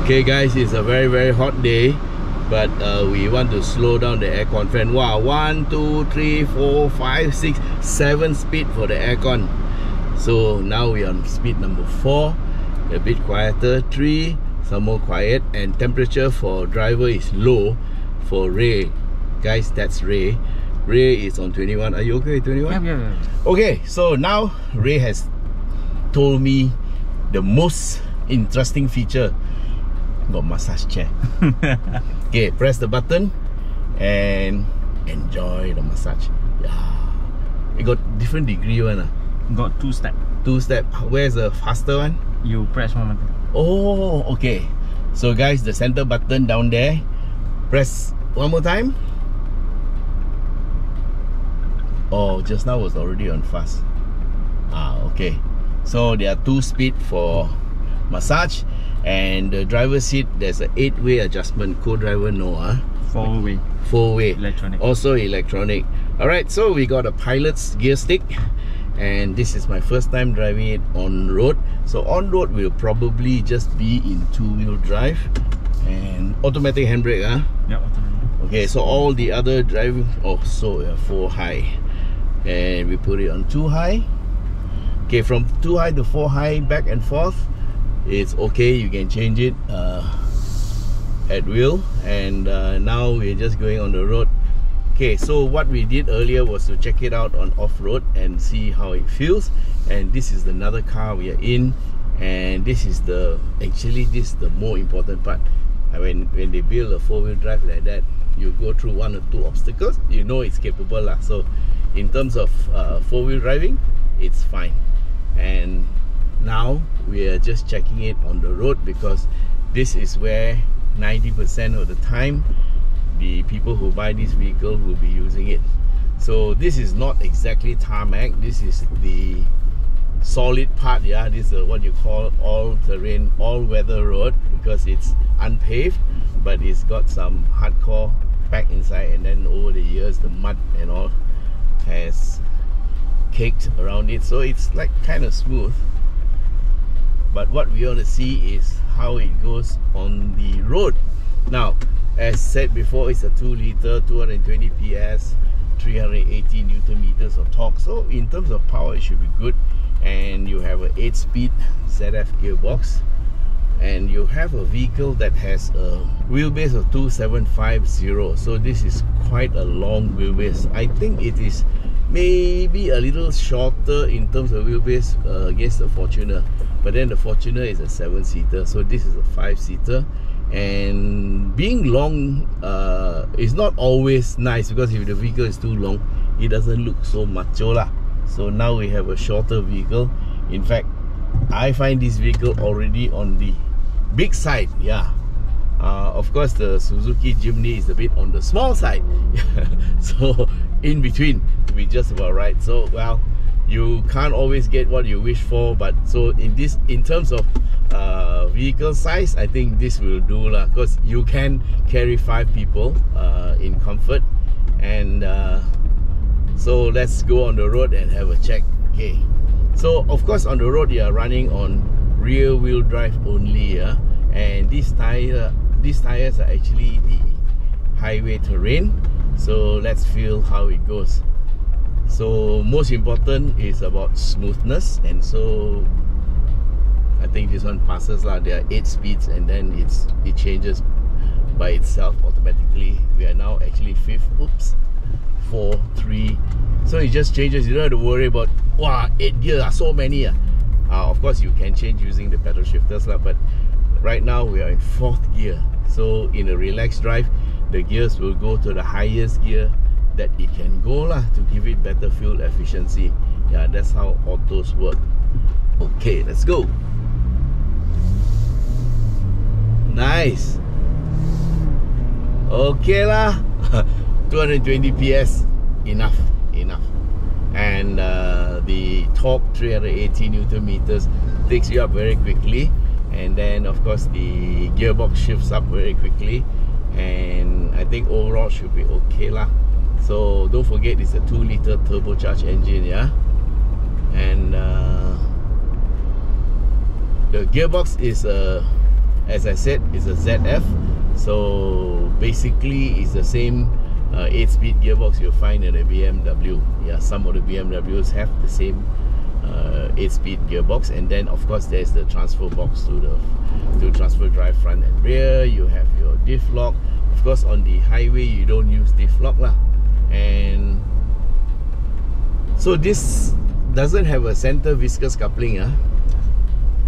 Okay guys, it's a very hot day, but we want to slow down the aircon fan. Wow, 1, 2, 3, 4, 5, 6, 7 speed for the aircon. So now we're on speed number 4, a bit quieter. 3, some more quiet, and temperature for driver is low. For Ray, guys, that's Ray. Ray is on 21. Are you okay with 21? Yeah. Okay, so now Ray has told me the most interesting feature. Got massage chair. Okay, press the button and enjoy the massage. Yeah, it got different degree one. Got 2 step. 2 step. Where's the faster one? You press one button. Oh, okay. So guys, the center button down there, press one more time. Oh, just now was already on fast. Okay. So there are 2 speed for massage, and the driver's seat, there's an 8-way adjustment. Co-driver no, 4-way. 4-way. Electronic. Also electronic. Alright, so we got a pilot's gear stick, and this is my first time driving it on road. So on road we'll probably just be in 2-wheel drive and automatic handbrake. Yeah, automatic. Okay, so all the other driving, so 4 high, and we put it on 2 high. Okay, from 2 high to 4 high, back and forth, it's okay. You can change it at will. And now we're just going on the road. Okay, so what we did earlier was to check it out on off-road and see how it feels. And this is another car we are in, and this is the more important part. When they build a 4-wheel drive like that, you go through 1 or 2 obstacles, you know it's capable lah. So in terms of 4-wheel driving, it's fine. And now we are just checking it on the road, because this is where 90% of the time the people who buy this vehicle will be using it. So this is not exactly tarmac, this is the solid part. Yeah, this is what you call all-terrain, all-weather road, because it's unpaved, but it's got some hardcore packed inside, and then over the years the mud and all has caked around it, so it's like kind of smooth. But what we want to see is how it goes on the road. Now, as said before, it's a 2-liter, 220 PS, 380 Newton meters of torque. So in terms of power, it should be good. And you have an 8-speed ZF gearbox, and you have a vehicle that has a wheelbase of 2750. So this is quite a long wheelbase. I think it is maybe a little shorter in terms of wheelbase against the Fortuner, but then the Fortuner is a 7-seater, so this is a 5-seater. And being long is not always nice, because if the vehicle is too long, it doesn't look so macho lah. So now we have a shorter vehicle. In fact, I find this vehicle already on the big side. Yeah, of course the Suzuki Jimny is a bit on the small side. So in between, we just about right. So well, you can't always get what you wish for, but so in terms of vehicle size, I think this will do lah, because you can carry 5 people in comfort. And so let's go on the road and have a check. Okay, so of course on the road you are running on rear wheel drive only, and these tires are actually the highway terrain. So let's feel how it goes. So most important is about smoothness, and so I think this one passes lah. There are 8 speeds, and then it changes by itself automatically. We are now actually 5th. Oops, 4, 3. So it just changes. You don't have to worry about 8 gears are so many. Of course you can change using the pedal shifters lah, but right now we are in 4th gear. So in a relaxed drive, the gears will go to the highest gear that it can go lah, to give it better fuel efficiency. Yeah, that's how autos work. Okay, let's go. Nice. Okay lah. 220 PS, enough. And the torque, 380 Newton meters, takes you up very quickly. And then of course the gearbox shifts up very quickly, and I think overall should be okay lah. So don't forget, it's a 2-liter turbocharged engine, yeah. And the gearbox is a as I said, it's a ZF. So basically it's the same 8-speed gearbox you'll find in a BMW. Yeah, some of the BMWs have the same 8-speed gearbox, and then of course there's the transfer box to transfer drive front and rear. You have your diff lock. Of course on the highway you don't use diff lock lah. And so this doesn't have a center viscous coupling.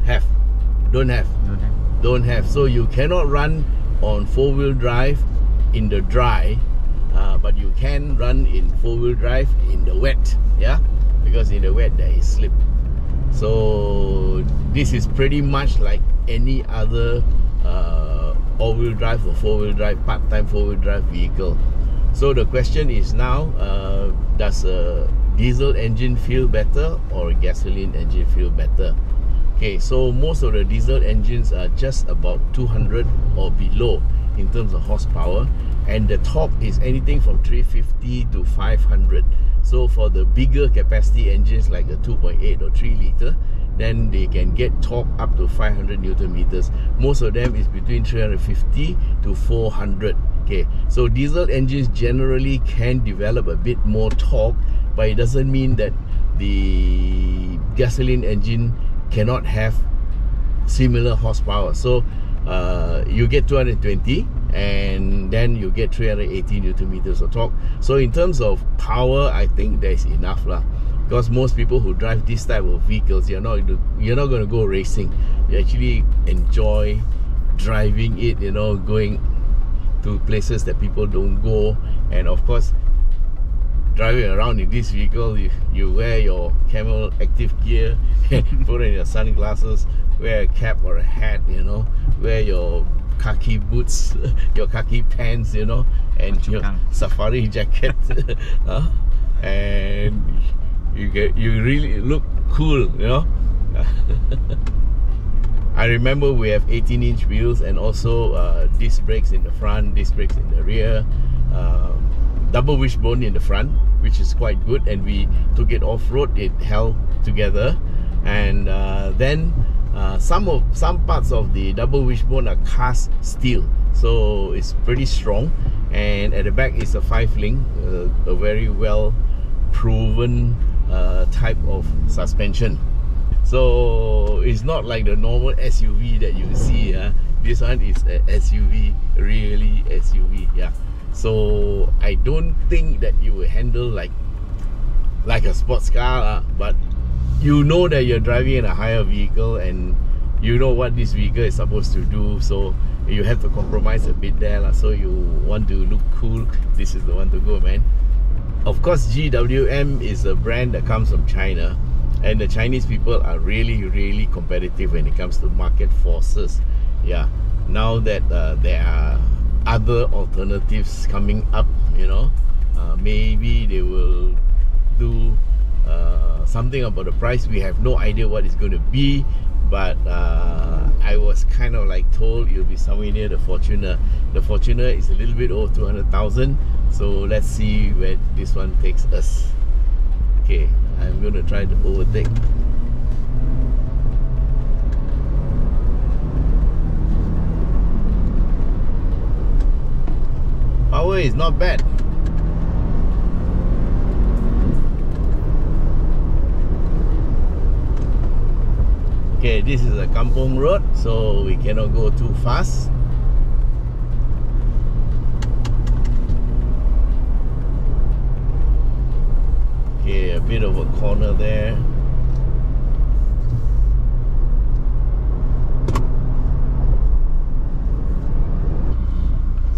Have? Don't have? Don't have. So you cannot run on 4-wheel drive in the dry, but you can run in 4-wheel drive in the wet. Yeah, because in the wet there is slip. So this is pretty much like any other all-wheel drive or 4-wheel drive, part-time 4-wheel drive vehicle. So the question is now, does a diesel engine feel better or a gasoline engine feel better? Okay, so most of the diesel engines are just about 200 or below in terms of horsepower, and the torque is anything from 350 to 500. So for the bigger capacity engines like a 2.8 or 3 liter, then they can get torque up to 500 Newton meters. Most of them is between 350 to 400. Okay, so diesel engines generally can develop a bit more torque, but it doesn't mean that the gasoline engine cannot have similar horsepower. So you get 220 and then you get 380 Newton meters of torque. So in terms of power, I think there's enough lah. Because most people who drive this type of vehicles, you're not going to go racing. You actually enjoy driving it, you know, going to places that people don't go. And of course, driving around in this vehicle, you wear your Camel active gear, put in your sunglasses, wear a cap or a hat, you know, wear your khaki boots, your khaki pants, you know, and your safari jacket, and you really look cool, you know. I remember we have 18-inch wheels and also disc brakes in the front, disc brakes in the rear, double wishbone in the front, which is quite good, and we took it off-road, it held together. And then some parts of the double wishbone are cast steel, so it's pretty strong. And at the back is a 5-link, a very well proven type of suspension. So it's not like the normal SUV that you see. This one is a SUV, really SUV. Yeah. So I don't think that you will handle like a sports car, but you know that you're driving in a higher vehicle and you know what this vehicle is supposed to do, so you have to compromise a bit there. So you want to look cool, this is the one to go, man. Of course, GWM is a brand that comes from China, and the Chinese people are really competitive when it comes to market forces. Yeah, now that there are other alternatives coming up, you know, maybe they will do something about the price. We have no idea what it's going to be, but I was kind of like told it'll be somewhere near the Fortuner. The Fortuner is a little bit over 200,000, so let's see where this one takes us. Okay, I'm going to try to overtake. Power is not bad. Okay, this is a kampong road, so we cannot go too fast. Okay, a bit of a corner there.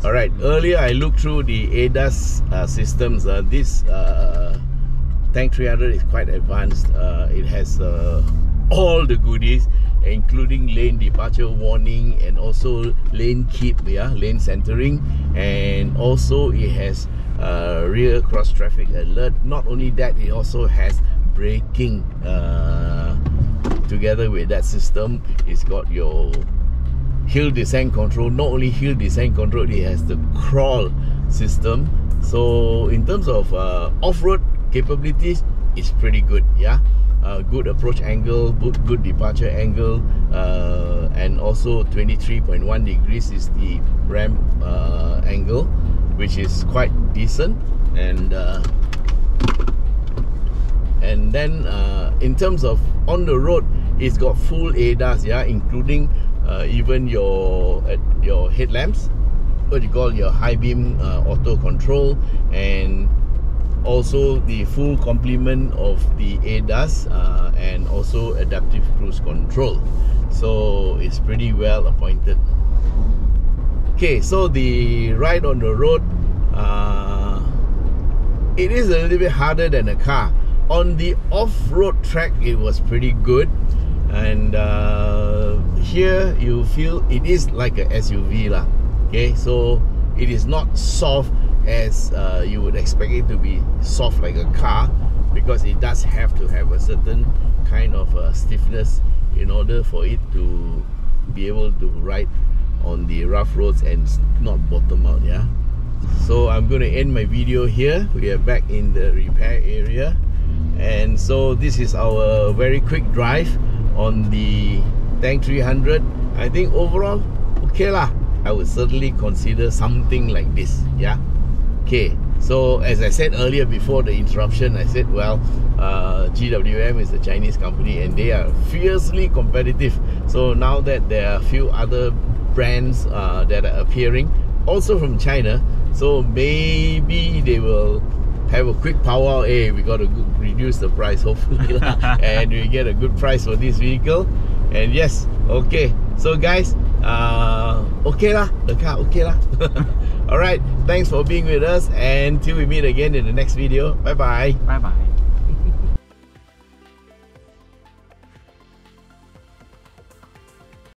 Alright, earlier I looked through the ADAS systems. This Tank 300 is quite advanced. It has all the goodies, including lane departure warning and also lane keep, lane centering, and also it has rear cross traffic alert. Not only that, it also has braking. Together with that system, it's got your hill descent control. Not only hill descent control, it has the crawl system. So in terms of off-road capabilities, it's pretty good. Yeah, good approach angle, good departure angle, and also 23.1 degrees is the ramp angle, which is quite decent. And then in terms of on the road, it's got full ADAS, yeah, including even your headlamps, what you call your high beam auto control, and also the full complement of the ADAS and also adaptive cruise control. So it's pretty well appointed. Okay, so the ride on the road, it is a little bit harder than a car. On the off-road track, it was pretty good, and here you feel it is like a SUV lah. Okay, so it is not soft as you would expect it to be soft like a car, because it does have to have a certain kind of stiffness in order for it to be able to ride on the rough roads and not bottom out. Yeah, so I'm going to end my video here. We are back in the repair area, and so this is our very quick drive on the Tank 300. I think overall okay lah. I would certainly consider something like this. Yeah. Okay, so as I said earlier before the interruption, I said, well, GWM is a Chinese company and they are fiercely competitive. So now that there are a few other brands that are appearing, also from China, so maybe they will have a quick power. Hey, we got to reduce the price, hopefully, and we get a good price for this vehicle. And yes, okay, so guys, okay lah, the car okay lah. Alright, thanks for being with us, and till we meet again in the next video. Bye bye. Bye bye.